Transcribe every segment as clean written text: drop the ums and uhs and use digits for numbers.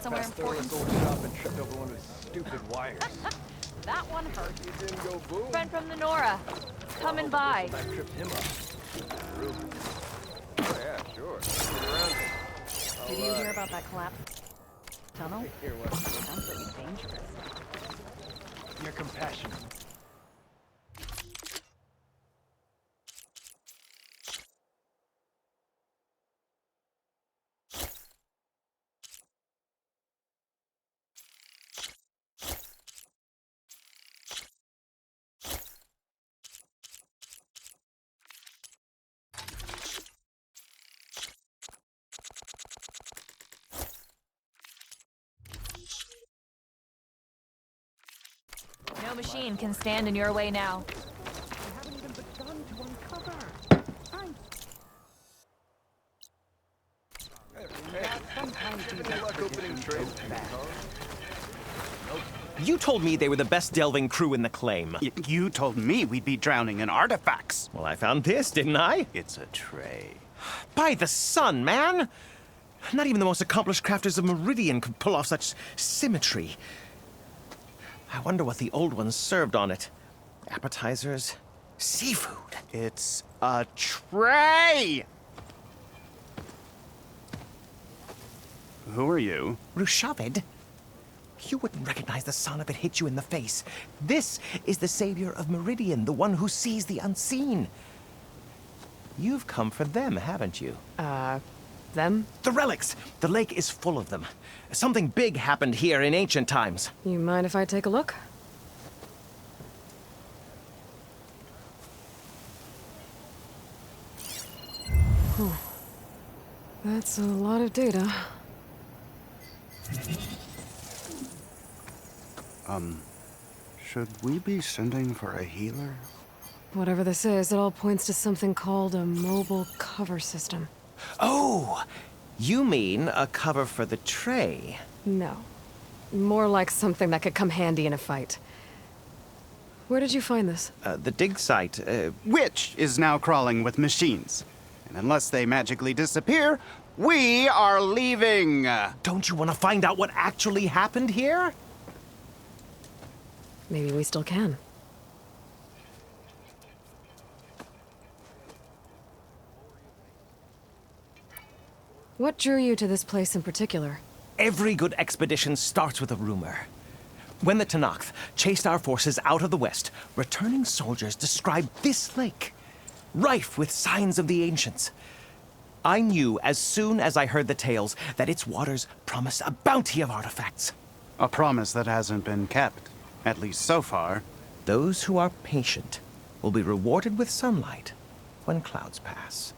Somewhere important. Shop and tripped over one of his stupid wires. That one hurt. You didn't go boom. Friend from the Nora. Coming by. I tripped him up. Ruben. Oh yeah, sure. Get around it. Did you hear about that collapse tunnel? Hear what? Sounds pretty dangerous. You're compassionate. No machine can stand in your way now. I haven't even begun to uncover. Sometimes you luck opening trades. You told me they were the best delving crew in the claim. You told me we'd be drowning in artifacts. Well, I found this, didn't I? It's a tray. By the sun, man! Not even the most accomplished crafters of Meridian could pull off such symmetry. I wonder what the old ones served on it. Appetizers? Seafood? It's a tray! Who are you? Rushavid? You wouldn't recognize the son if it hit you in the face. This is the savior of Meridian, the one who sees the unseen. You've come for them, haven't you? Them? The relics! The lake is full of them. Something big happened here in ancient times. You mind if I take a look? Whew. That's a lot of data. Should we be sending for a healer? Whatever this is, it all points to something called a mobile cover system. Oh! You mean a cover for the tray? No. More like something that could come handy in a fight. Where did you find this? The dig site, Which is now crawling with machines. And unless they magically disappear, we are leaving! Don't you want to find out what actually happened here? Maybe we still can. What drew you to this place in particular? Every good expedition starts with a rumor. When the Tenakth chased our forces out of the west, returning soldiers described this lake, rife with signs of the ancients. I knew as soon as I heard the tales that its waters promised a bounty of artifacts. A promise that hasn't been kept. At least so far. Those who are patient will be rewarded with sunlight when clouds pass.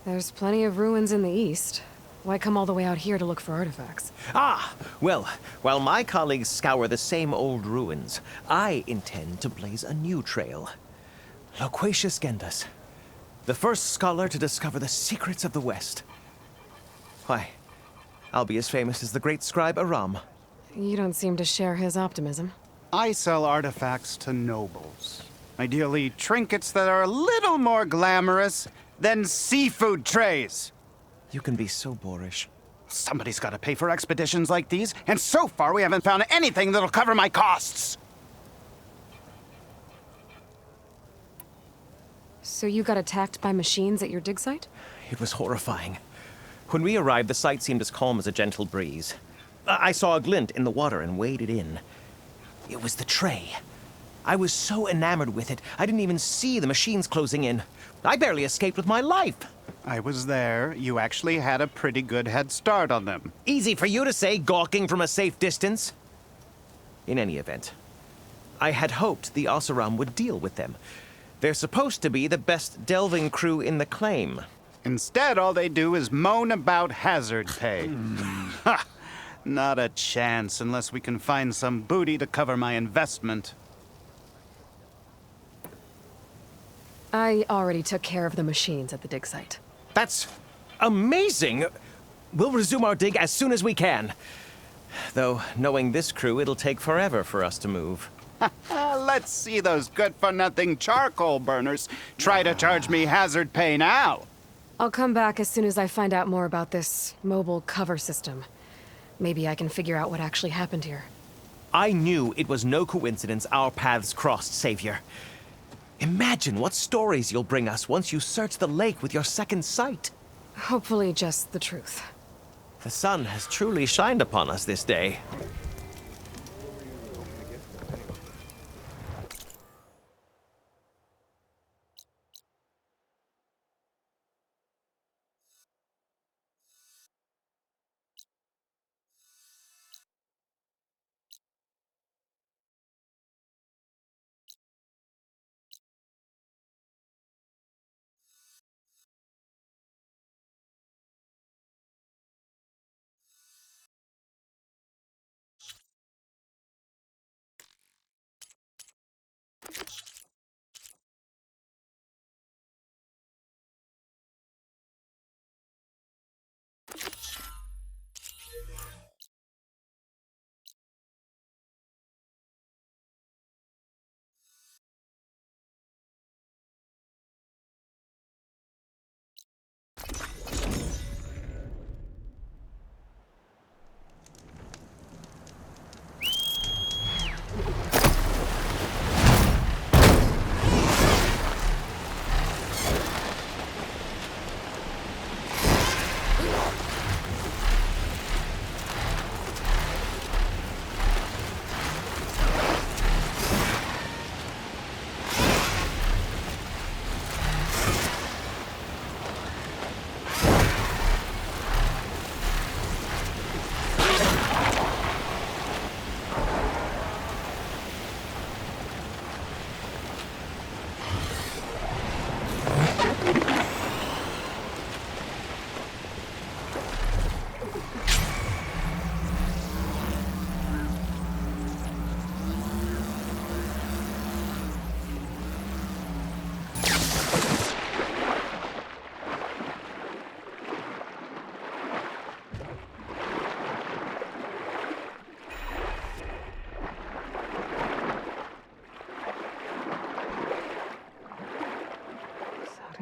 There's plenty of ruins in the east. Why come all the way out here to look for artifacts? Ah, well, while my colleagues scour the same old ruins, I intend to blaze a new trail. Loquacious Gendas, the first scholar to discover the secrets of the West. Why, I'll be as famous as the great scribe Aram. You don't seem to share his optimism. I sell artifacts to nobles. Ideally, trinkets that are a little more glamorous than seafood trays. You can be so boorish. Somebody's got to pay for expeditions like these, and so far we haven't found anything that'll cover my costs. So you got attacked by machines at your dig site? It was horrifying. When we arrived, the sight seemed as calm as a gentle breeze. I saw a glint in the water and waded in. It was the tray. I was so enamored with it, I didn't even see the machines closing in. I barely escaped with my life. I was there. You actually had a pretty good head start on them. Easy for you to say, gawking from a safe distance. In any event, I had hoped the Oseram would deal with them. They're supposed to be the best delving crew in the claim. Instead, all they do is moan about hazard pay. Ha! Not a chance unless we can find some booty to cover my investment. I already took care of the machines at the dig site. That's amazing! We'll resume our dig as soon as we can. Though, knowing this crew, it'll take forever for us to move. Let's see those good-for-nothing charcoal burners try to charge me hazard pay now. I'll come back as soon as I find out more about this mobile cover system. Maybe I can figure out what actually happened here. I knew it was no coincidence our paths crossed, Savior. Imagine what stories you'll bring us once you search the lake with your second sight. Hopefully just the truth. The sun has truly shined upon us this day.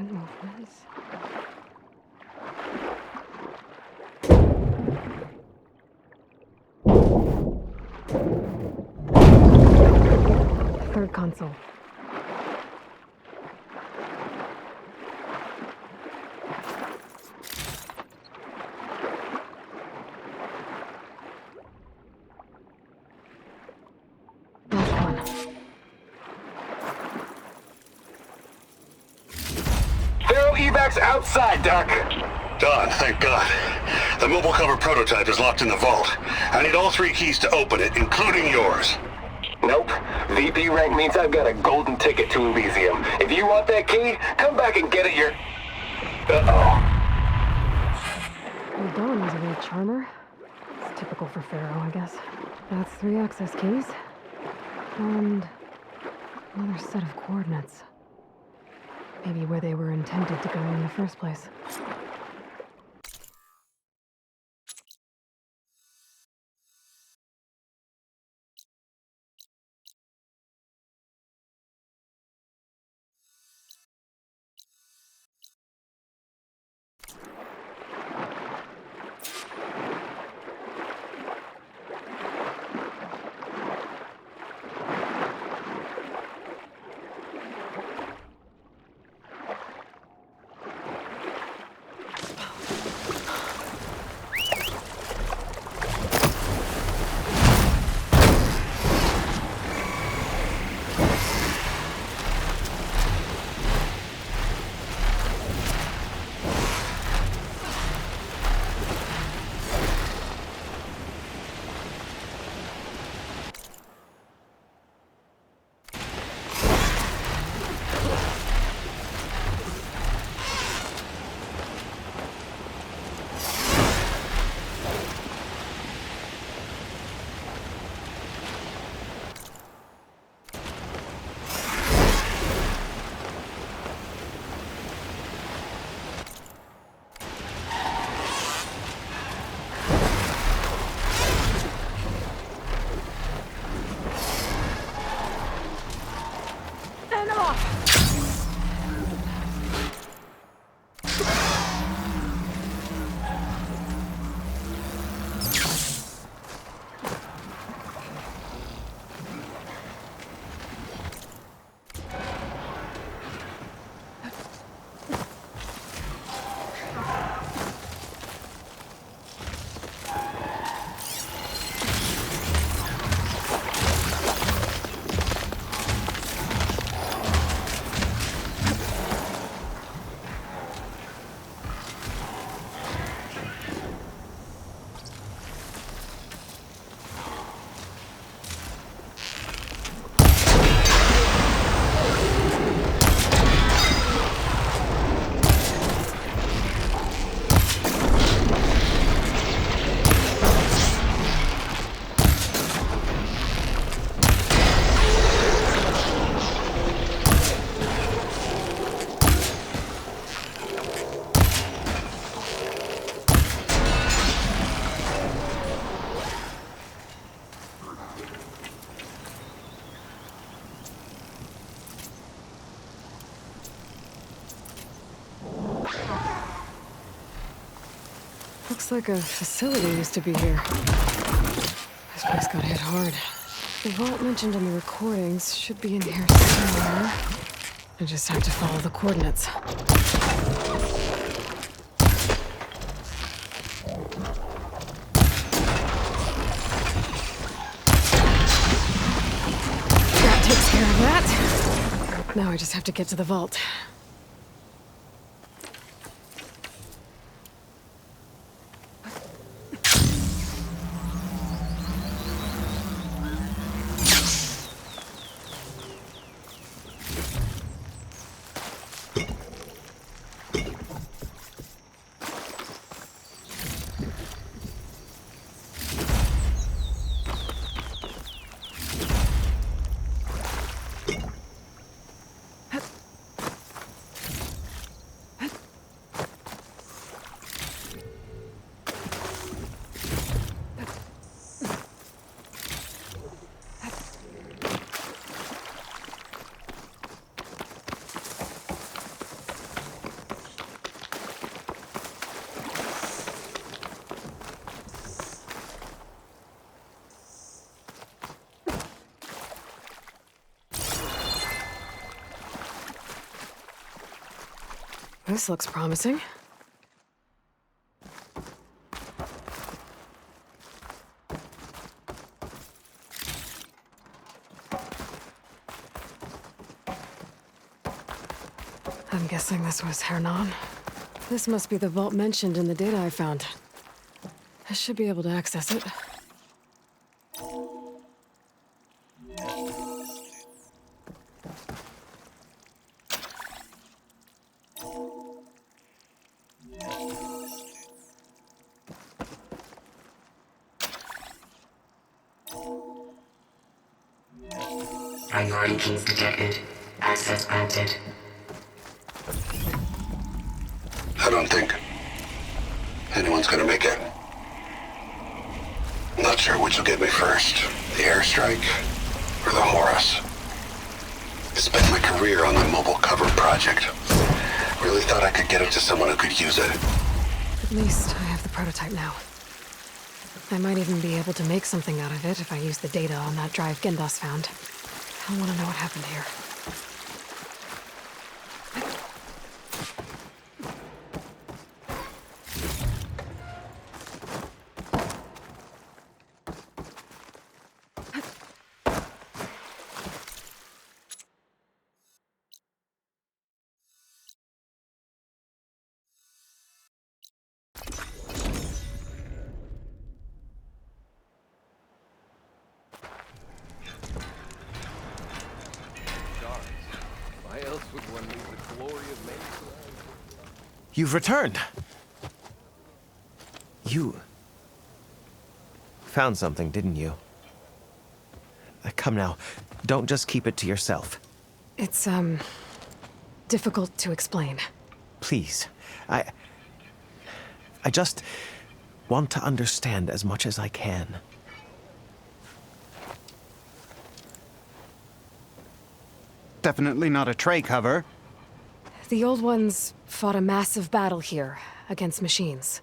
Sudden movements. Third console. Last one. Throw evacs outside, Doc. Done, thank God. The mobile cover prototype is locked in the vault. I need all 3 keys to open it, including yours. Nope. VP rank means I've got a golden ticket to Elysium. If you want that key, come back and get it your... Uh-oh. Well, Dawn was a real charmer. It's typical for Pharaoh, I guess. That's 3 access keys. And another set of coordinates. Maybe where they were intended to go in the first place. Looks like a facility used to be here. This place got hit hard. The vault mentioned in the recordings should be in here somewhere. I just have to follow the coordinates. That takes care of that. Now I just have to get to the vault. This looks promising. I'm guessing this was Hernan. This must be the vault mentioned in the data I found. I should be able to access it. Priority keys detected. Access granted. I don't think anyone's gonna make it. Not sure which will get me first, the airstrike or the Horus. I spent my career on the mobile cover project. Really thought I could get it to someone who could use it. At least I have the prototype now. I might even be able to make something out of it if I use the data on that drive Gendas found. I want to know what happened here. Why else would one need the glory of man? You've returned. You found something, didn't you? Come now, don't just keep it to yourself. It's, difficult to explain. Please, I just want to understand as much as I can. Definitely not a tray cover. The old ones fought a massive battle here against machines.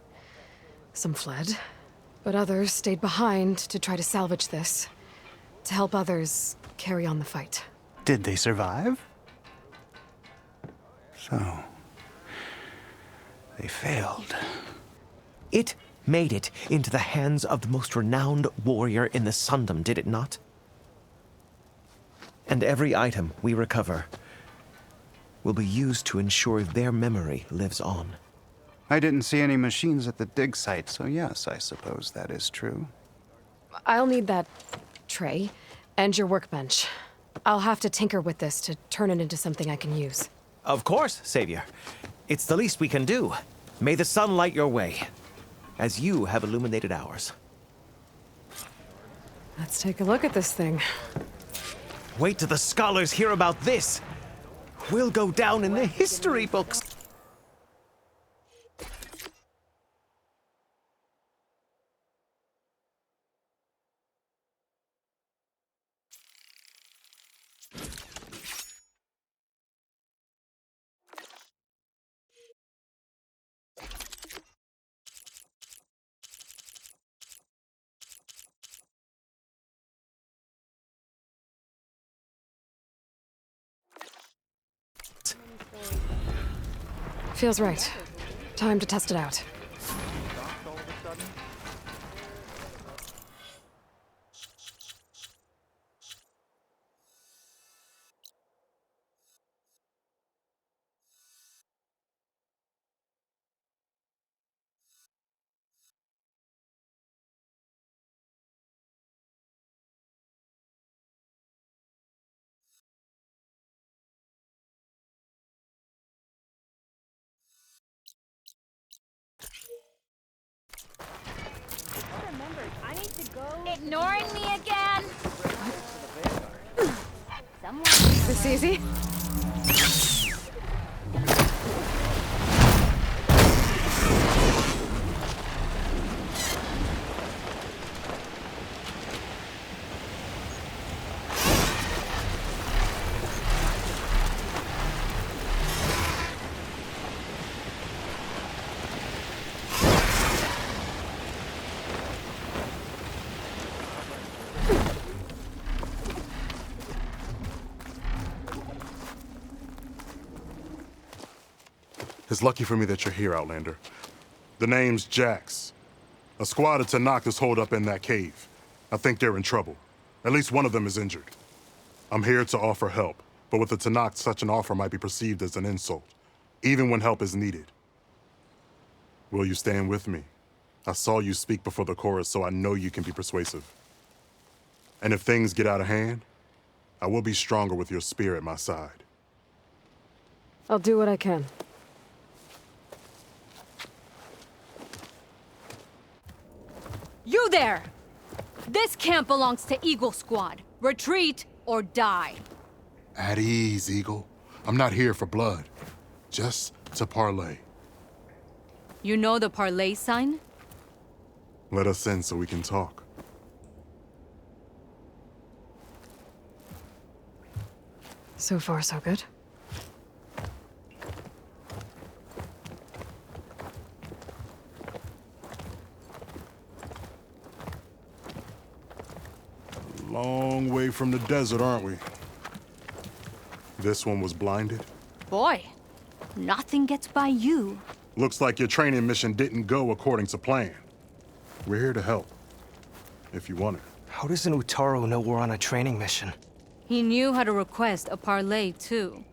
Some fled, but others stayed behind to try to salvage this, to help others carry on the fight. Did they survive? So, they failed. It made it into the hands of the most renowned warrior in the Sundom, did it not? And every item we recover will be used to ensure their memory lives on. I didn't see any machines at the dig site, so yes, I suppose that is true. I'll need that tray and your workbench. I'll have to tinker with this to turn it into something I can use. Of course, Savior. It's the least we can do. May the sun light your way, as you have illuminated ours. Let's take a look at this thing. Wait till the scholars hear about this. We'll go down in the history books. Feels right. Time to test it out. Ignoring me again? This easy? It's lucky for me that you're here, Outlander. The name's Jax. A squad of Tanakh is holed up in that cave. I think they're in trouble. At least one of them is injured. I'm here to offer help, but with the Tanakh, such an offer might be perceived as an insult, even when help is needed. Will you stand with me? I saw you speak before the chorus, so I know you can be persuasive. And if things get out of hand, I will be stronger with your spear at my side. I'll do what I can. You there! This camp belongs to Eagle Squad. Retreat or die. At ease, Eagle. I'm not here for blood. Just to parlay. You know the parlay sign? Let us in so we can talk. So far, so good. Long way from the desert, aren't we? This one was blinded. Boy, nothing gets by you. Looks like your training mission didn't go according to plan. We're here to help, if you want it. How does an Utaru know we're on a training mission? He knew how to request a parlay, too.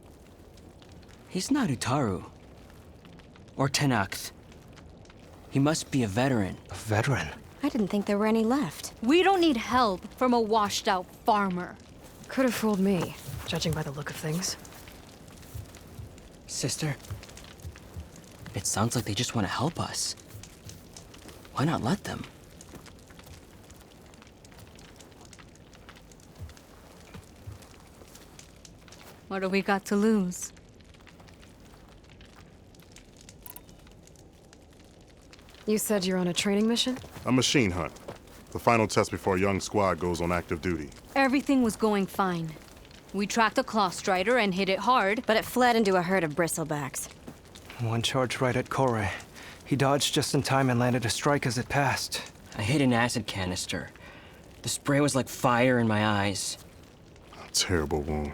He's not Utaru. Or Tenakth. He must be a veteran. A veteran? I didn't think there were any left. We don't need help from a washed-out farmer. Could have fooled me, judging by the look of things. Sister, it sounds like they just want to help us. Why not let them? What do we got to lose? You said you're on a training mission? A machine hunt. The final test before a young squad goes on active duty. Everything was going fine. We tracked a claw strider and hit it hard, But it fled into a herd of bristlebacks. One charge right at Kore. He dodged just in time and landed a strike as it passed. I hit an acid canister. The spray was like fire in my eyes. A terrible wound.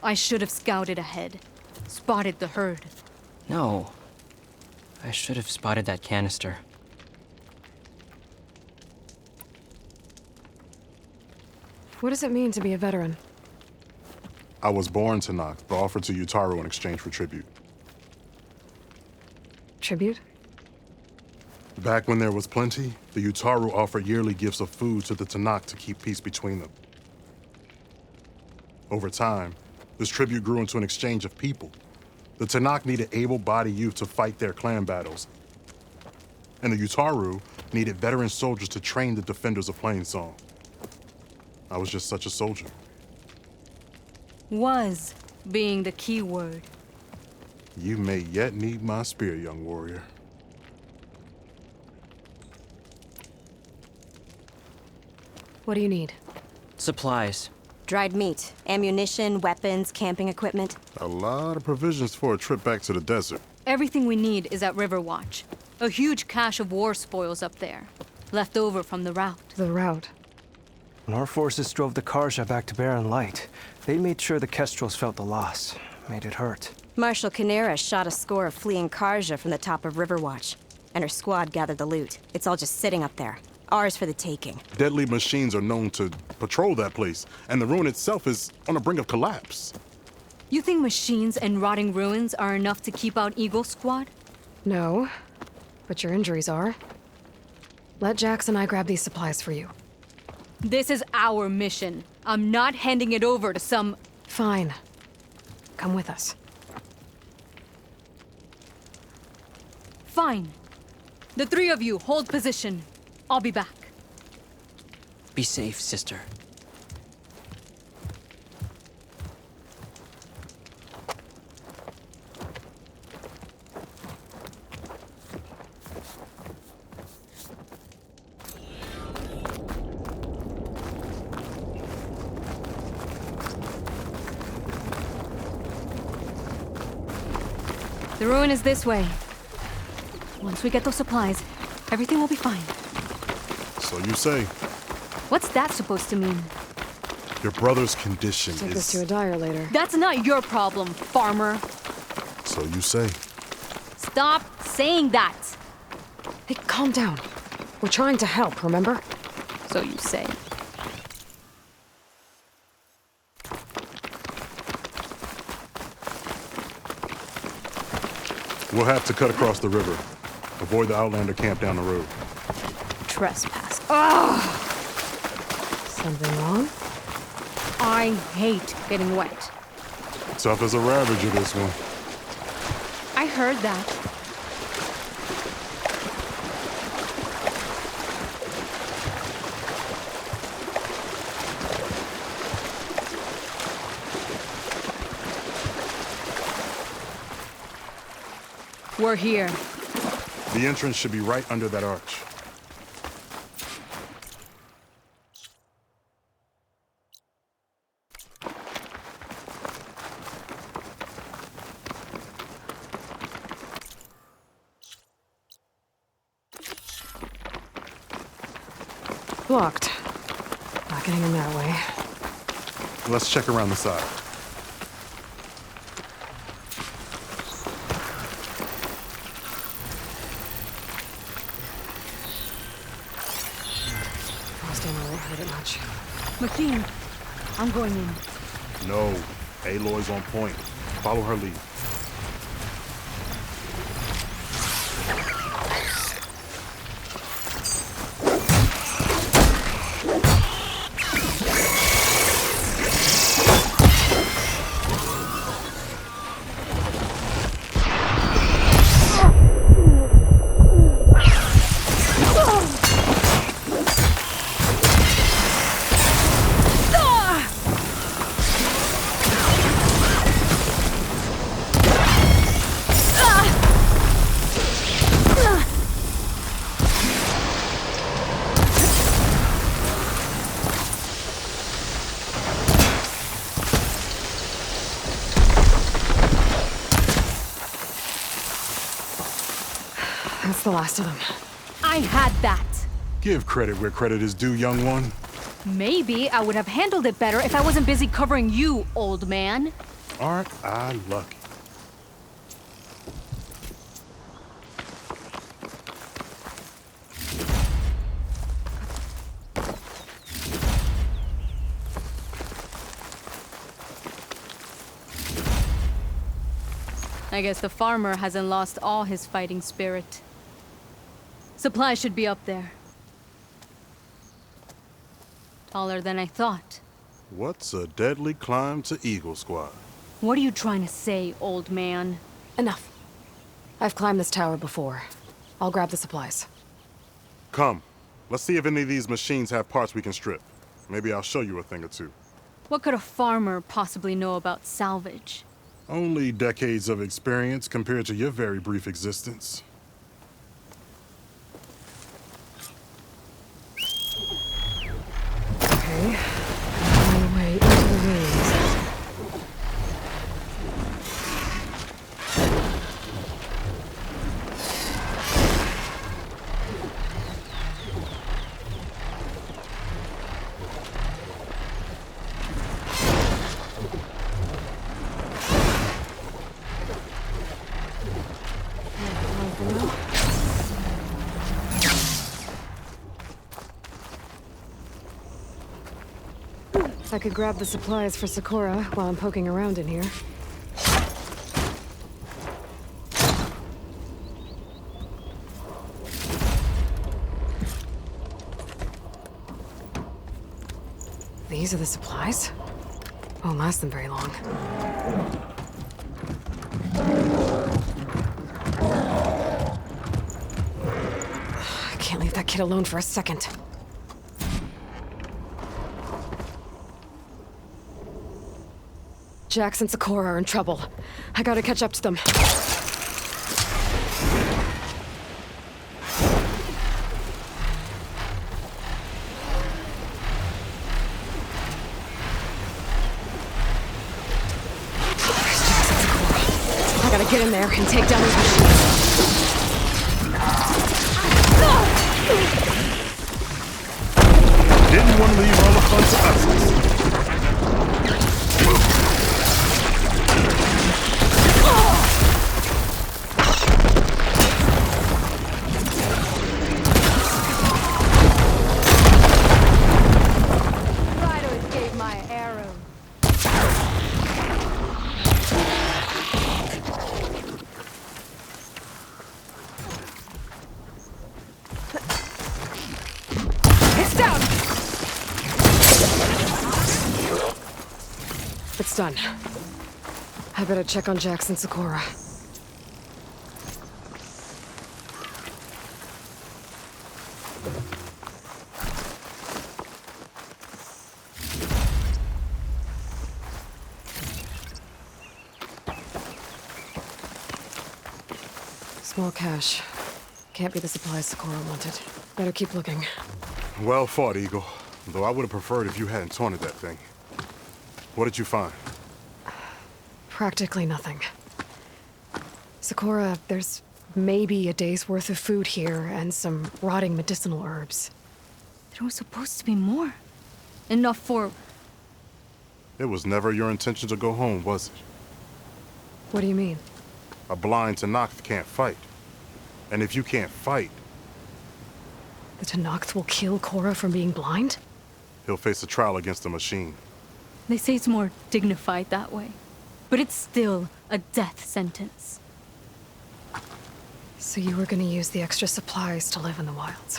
I should have scouted ahead. Spotted the herd. No. I should have spotted that canister. What does it mean to be a veteran? I was born to knock, but offered to Utaru in exchange for tribute. Tribute? Back when there was plenty, the Utaru offered yearly gifts of food to the Tanakh to keep peace between them. Over time, this tribute grew into an exchange of people. The Tanakh needed able-bodied youth to fight their clan battles. And the Utaru needed veteran soldiers to train the defenders of Plainsong. I was just such a soldier. Was being the key word. You may yet need my spear, young warrior. What do you need? Supplies. Dried meat, ammunition, weapons, camping equipment. A lot of provisions for a trip back to the desert. Everything we need is at Riverwatch. A huge cache of war spoils up there. Left over from the route. The route. When our forces drove the Karja back to Barren Light, they made sure the Kestrels felt the loss. Made it hurt. Marshal Canera shot a score of fleeing Karja from the top of Riverwatch, and her squad gathered the loot. It's all just sitting up there. Ours for the taking. Deadly machines are known to patrol that place, and the ruin itself is on the brink of collapse. You think machines and rotting ruins are enough to keep out Eagle Squad? No, but your injuries are. Let Jax and I grab these supplies for you. This is our mission. I'm not handing it over to some... Fine. Come with us. Fine. The three of you hold position. I'll be back. Be safe, sister. The ruin is this way. Once we get those supplies, everything will be fine. So you say. What's that supposed to mean? Your brother's condition Take this is... to a dyer later. That's not your problem, farmer. So you say. Stop saying that. Hey, calm down. We're trying to help, remember? So you say. We'll have to cut across the river. Avoid the Outlander camp down the road. Trespass. Ugh! Something wrong? I hate getting wet. Tough as a ravager, this one. I heard that. We're here. The entrance should be right under that arch. Blocked. Not getting in that way. Let's check around the side. Frost ain't really hurt it much. Machine, I'm going in. No. Aloy's on point. Follow her lead. That's the last of them. I had that. Give credit where credit is due, young one. Maybe I would have handled it better if I wasn't busy covering you, old man. Aren't I lucky? I guess the farmer hasn't lost all his fighting spirit. Supplies should be up there. Taller than I thought. What's a deadly climb to Eagle Squad? What are you trying to say, old man? Enough. I've climbed this tower before. I'll grab the supplies. Come. Let's see if any of these machines have parts we can strip. Maybe I'll show you a thing or two. What could a farmer possibly know about salvage? Only decades of experience compared to your very brief existence. Okay. On my way into the ruins. I could grab the supplies for Sakura while I'm poking around in here. These are the supplies? Won't last them very long. I can't leave that kid alone for a second. Jax and Sakura are in trouble. I gotta catch up to them. I gotta get in there and take down those machines. Didn't want to leave all the fun to us. It's done. I better check on Jax and Sakura. Small cache. Can't be the supplies Sakura wanted. Better keep looking. Well fought, Eagle. Though I would have preferred if you hadn't taunted that thing. What did you find? Practically nothing. Sakura, there's maybe a day's worth of food here and some rotting medicinal herbs. There was supposed to be more. Enough for... It was never your intention to go home, was it? What do you mean? A blind Tenakth can't fight. And if you can't fight... The Tenakth will kill Korra from being blind? He'll face a trial against the machine. They say it's more dignified that way. But it's still a death sentence. So you were gonna use the extra supplies to live in the wilds?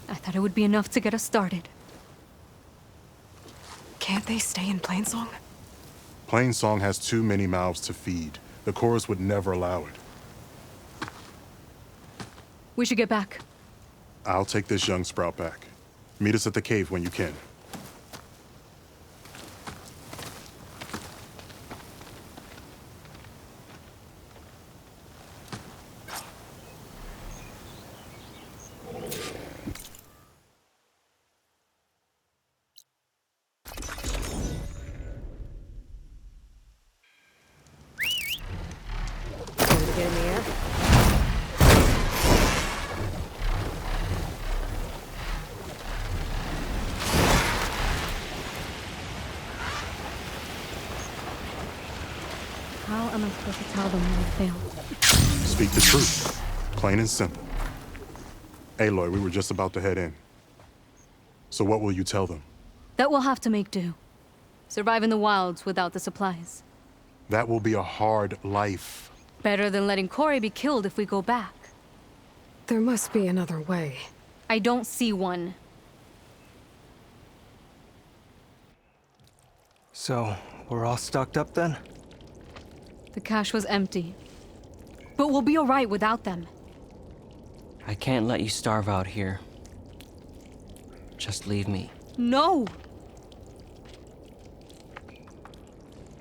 I thought it would be enough to get us started. Can't they stay in Plainsong? Plainsong has too many mouths to feed. The chorus would never allow it. We should get back. I'll take this young sprout back. Meet us at the cave when you can. Time to get in the air? How am I supposed to tell them when I failed? Speak the truth. Plain and simple. Aloy, we were just about to head in. So what will you tell them? That we'll have to make do. Survive in the wilds without the supplies. That will be a hard life. Better than letting Corey be killed if we go back. There must be another way. I don't see one. So, we're all stocked up then? The cache was empty. But we'll be alright without them. I can't let you starve out here. Just leave me. No!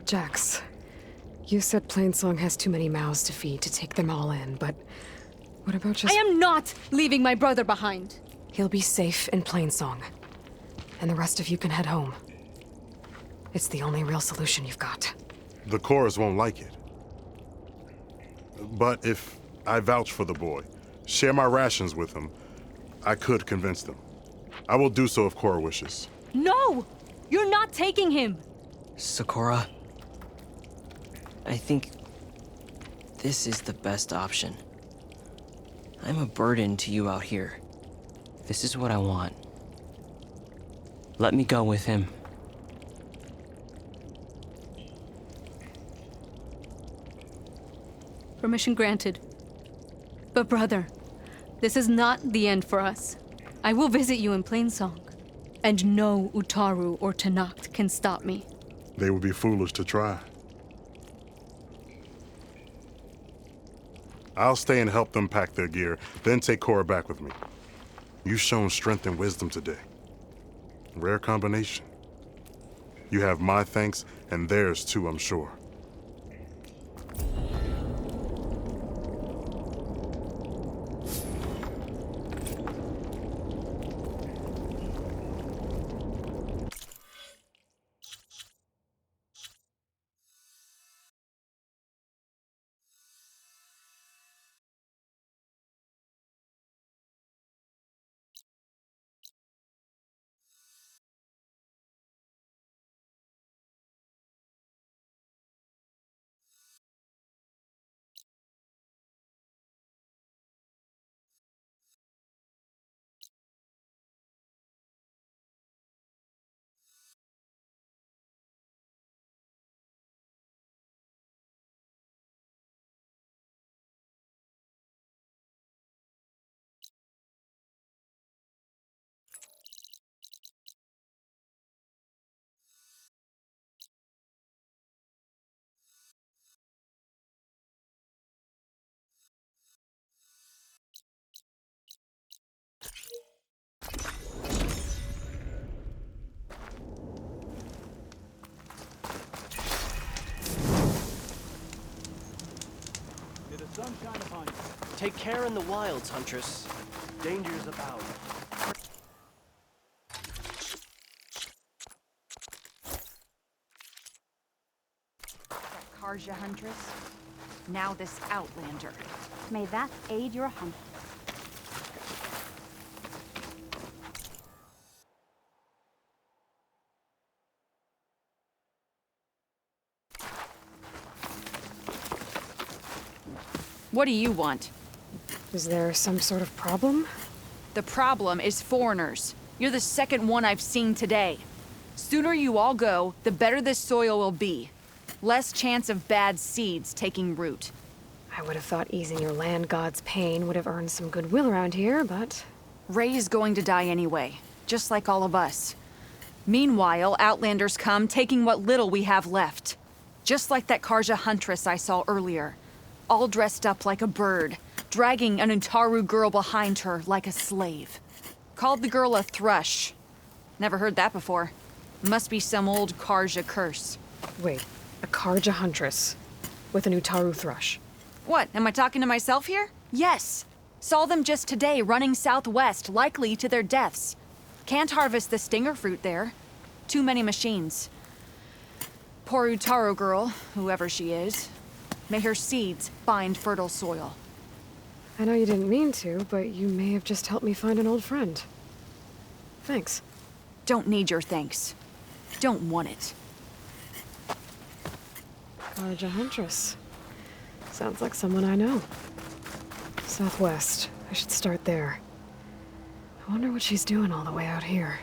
Jax, you said Plainsong has too many mouths to feed to take them all in, but what about just... I am not leaving my brother behind! He'll be safe in Plainsong, and the rest of you can head home. It's the only real solution you've got. The chorus won't like it. But if I vouch for the boy, share my rations with him, I could convince them. I will do so if Korra wishes. No! You're not taking him! Sakura, I think this is the best option. I'm a burden to you out here. This is what I want. Let me go with him. Permission granted. But brother, this is not the end for us. I will visit you in Plainsong. And no Utaru or Tenakth can stop me. They would be foolish to try. I'll stay and help them pack their gear, then take Korra back with me. You've shown strength and wisdom today. Rare combination. You have my thanks, and theirs too, I'm sure. Take care in the wilds, Huntress. Dangers abound. Karja Huntress. Now this Outlander. May that aid your hunt. What do you want? Is there some sort of problem? The problem is foreigners. You're the second one I've seen today. Sooner you all go, the better this soil will be. Less chance of bad seeds taking root. I would have thought easing your land god's pain would have earned some goodwill around here, but... Ray is going to die anyway, just like all of us. Meanwhile, Outlanders come, taking what little we have left. Just like that Karja Huntress I saw earlier. All dressed up like a bird, dragging an Utaru girl behind her like a slave. Called the girl a thrush. Never heard that before. Must be some old Karja curse. Wait, a Karja Huntress with an Utaru thrush. What, am I talking to myself here? Yes. Saw them just today running southwest, likely to their deaths. Can't harvest the stinger fruit there. Too many machines. Poor Utaru girl, whoever she is. May her seeds find fertile soil. I know you didn't mean to, but you may have just helped me find an old friend. Thanks. Don't need your thanks. Don't want it. Karja Huntress. Sounds like someone I know. Southwest. I should start there. I wonder what she's doing all the way out here.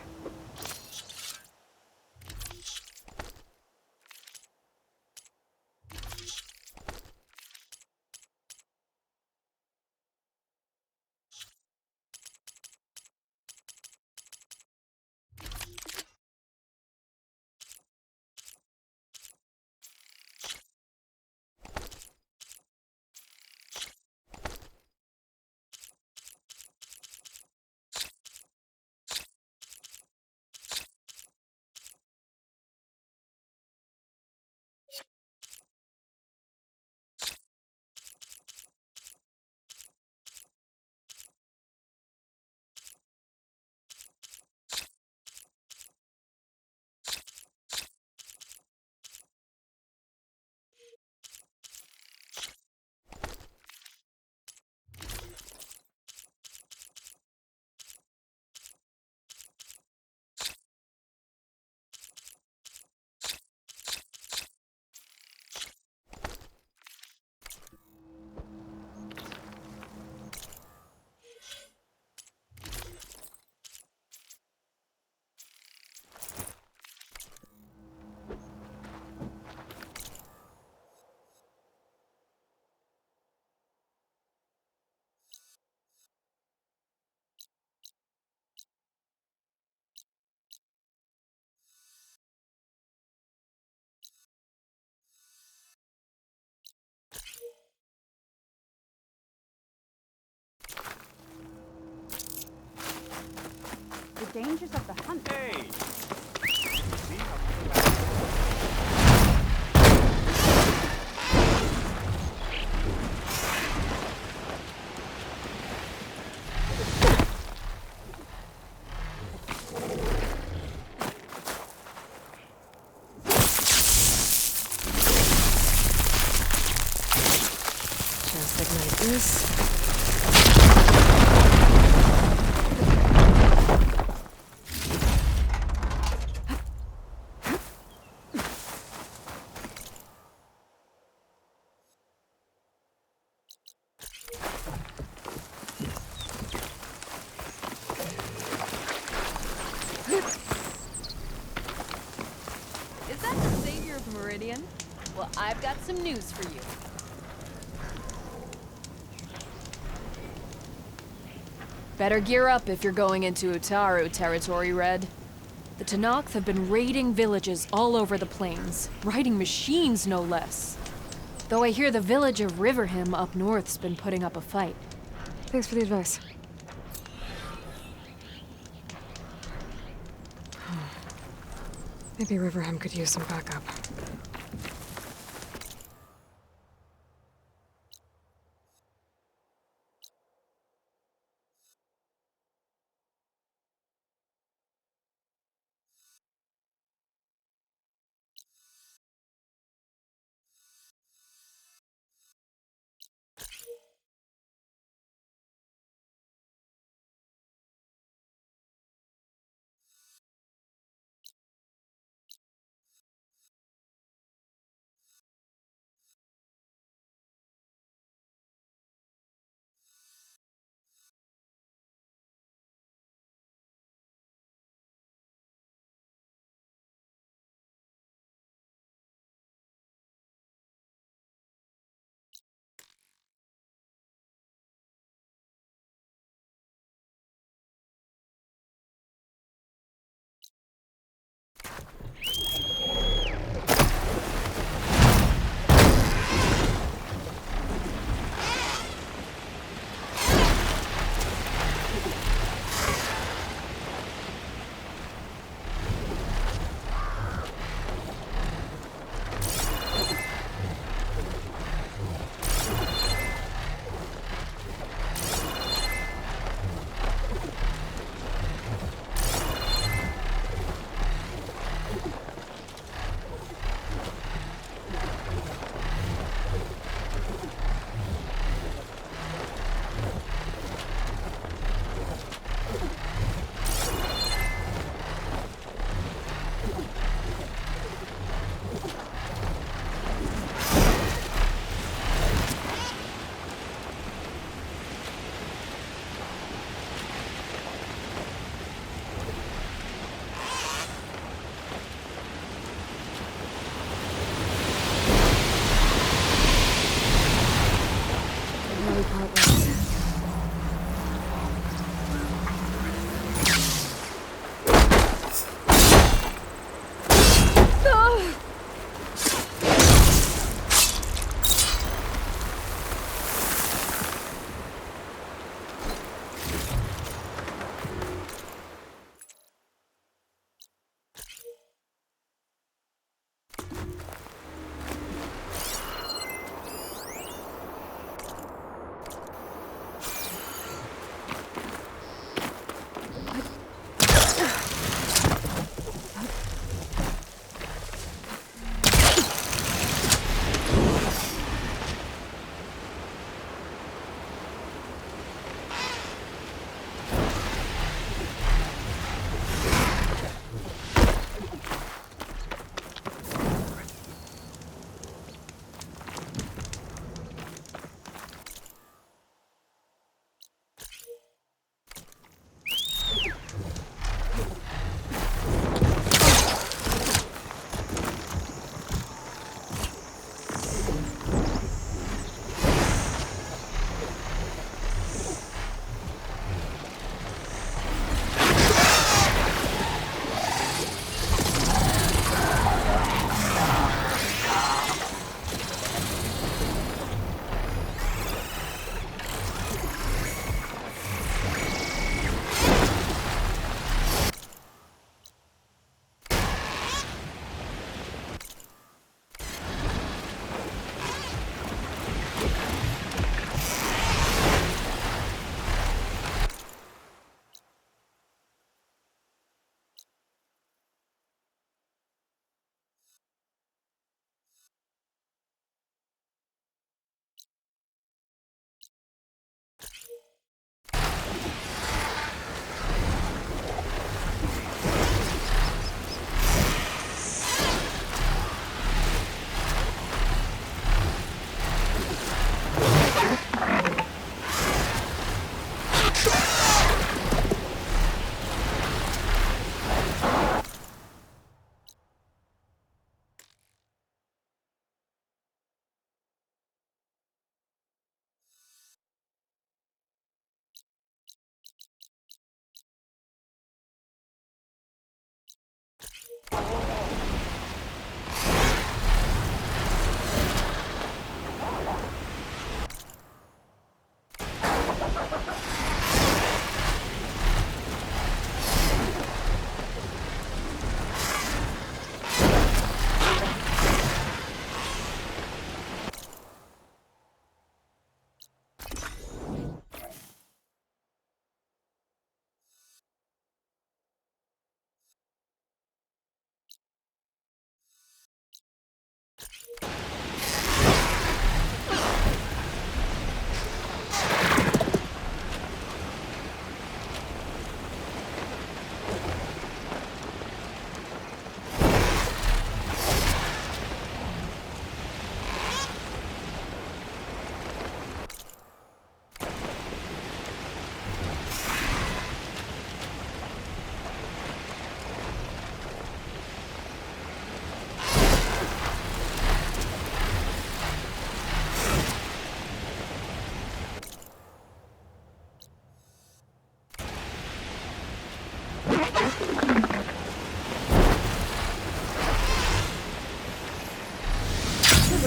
The dangers of the hunt. Hey! Just ignite this. Is that the savior of Meridian? Well, I've got some news for you. Better gear up if you're going into Utaru territory, Red. The Tenakth have been raiding villages all over the plains, riding machines no less. Though I hear the village of Riverham up north's been putting up a fight. Thanks for the advice. Maybe Riverham could use some backup.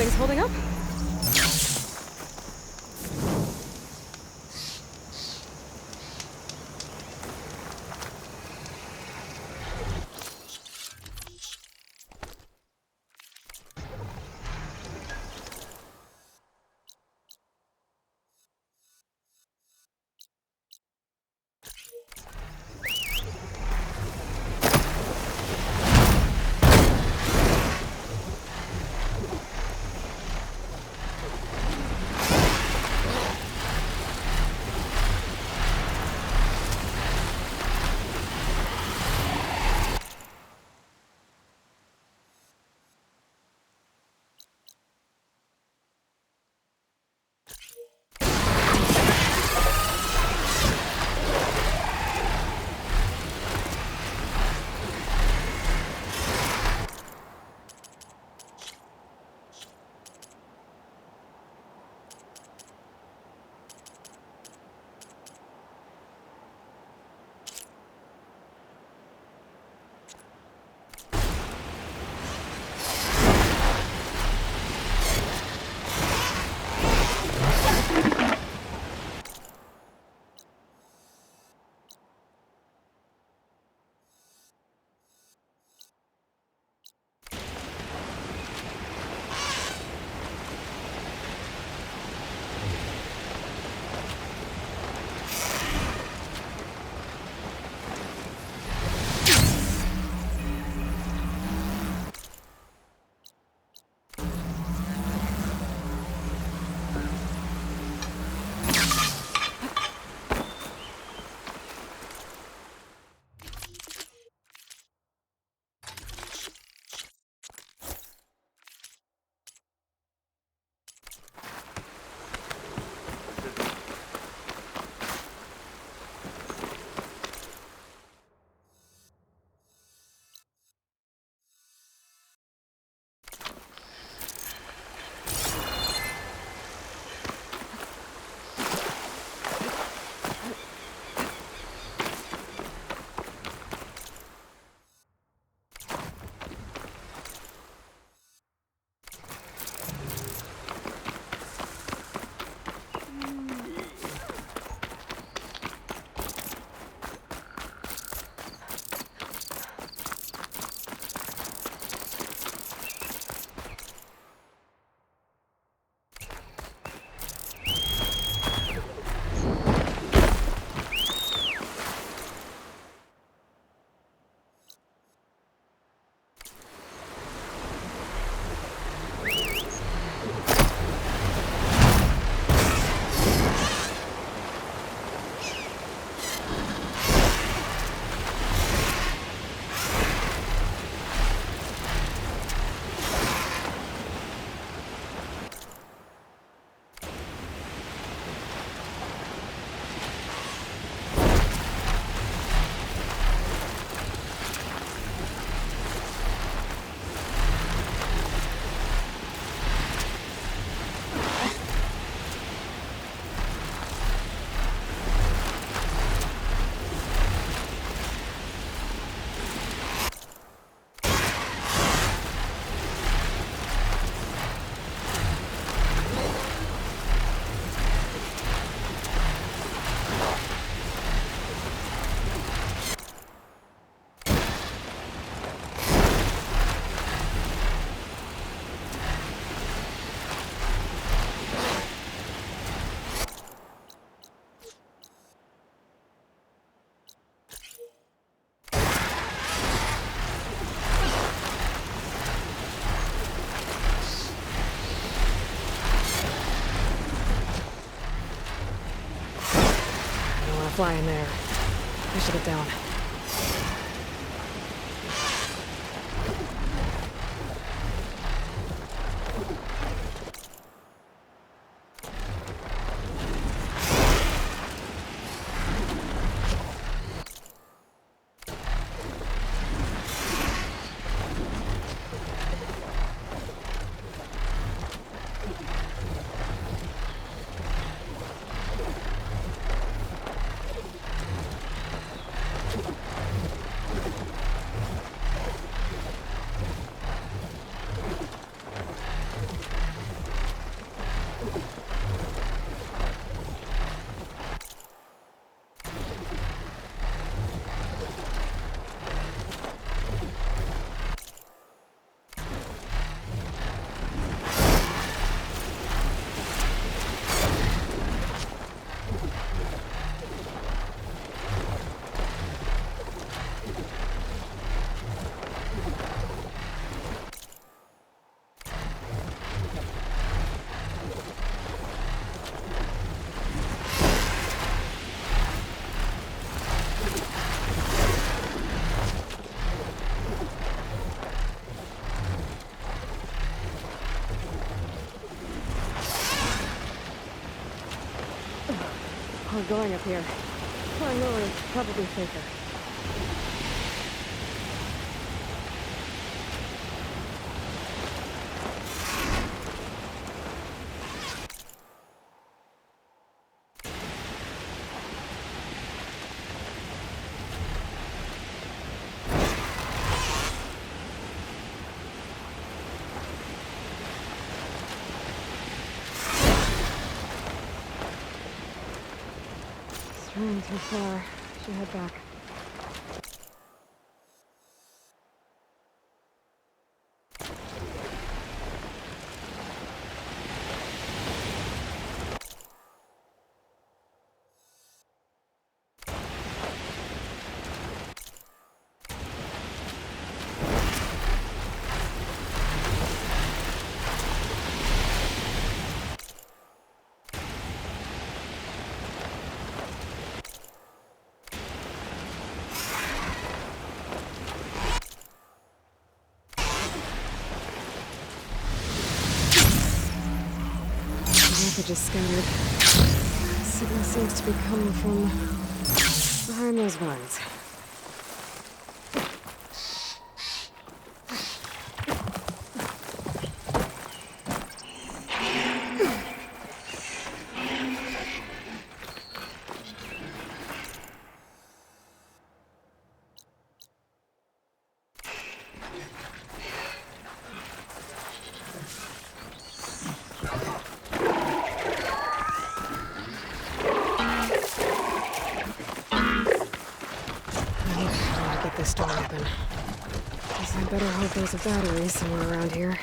things holding up? Fly in there. I should get down. We're going up here. Flying lower is probably safer. Straying too far. Should head back. Just scattered. Signal seems to be coming from behind those vines. This door open. Guess I better hope there's a battery somewhere around here.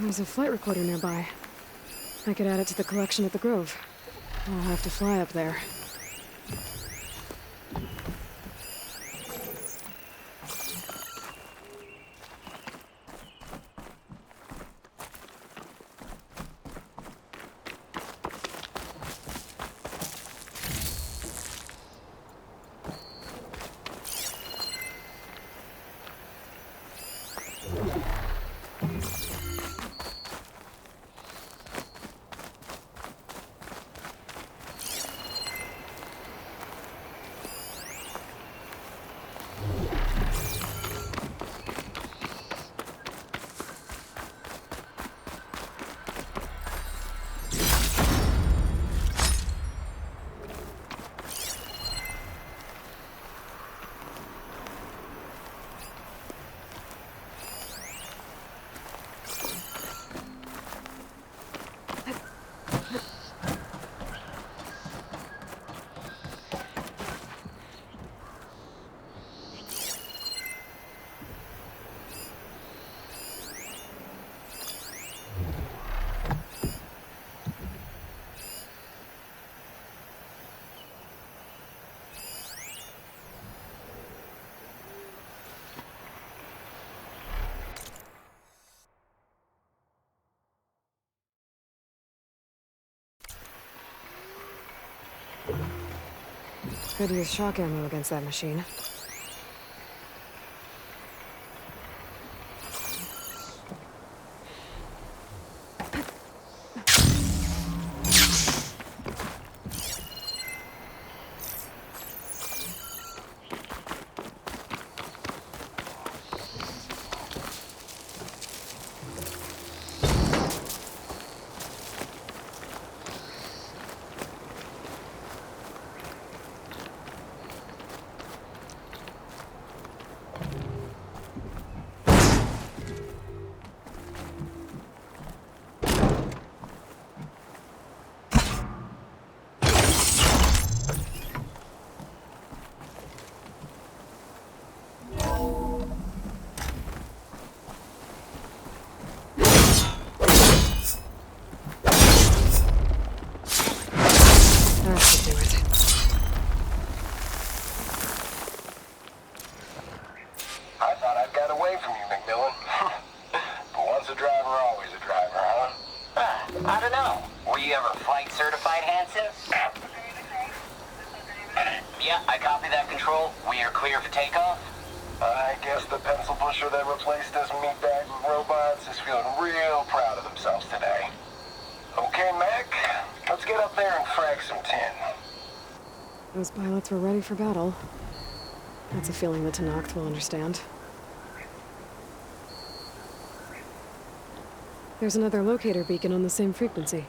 There's a flight recorder nearby. I could add it to the collection at the Grove. I'll have to fly up there. Could use shock ammo against that machine. Were you ever flight certified, Hanson? Yeah, I copy that, Control. We are clear for takeoff. I guess the pencil pusher that replaced us meatbag robots is feeling real proud of themselves today. Okay, Mac, let's get up there and frag some tin. Those pilots were ready for battle. That's a feeling the Tenakth will understand. There's another locator beacon on the same frequency.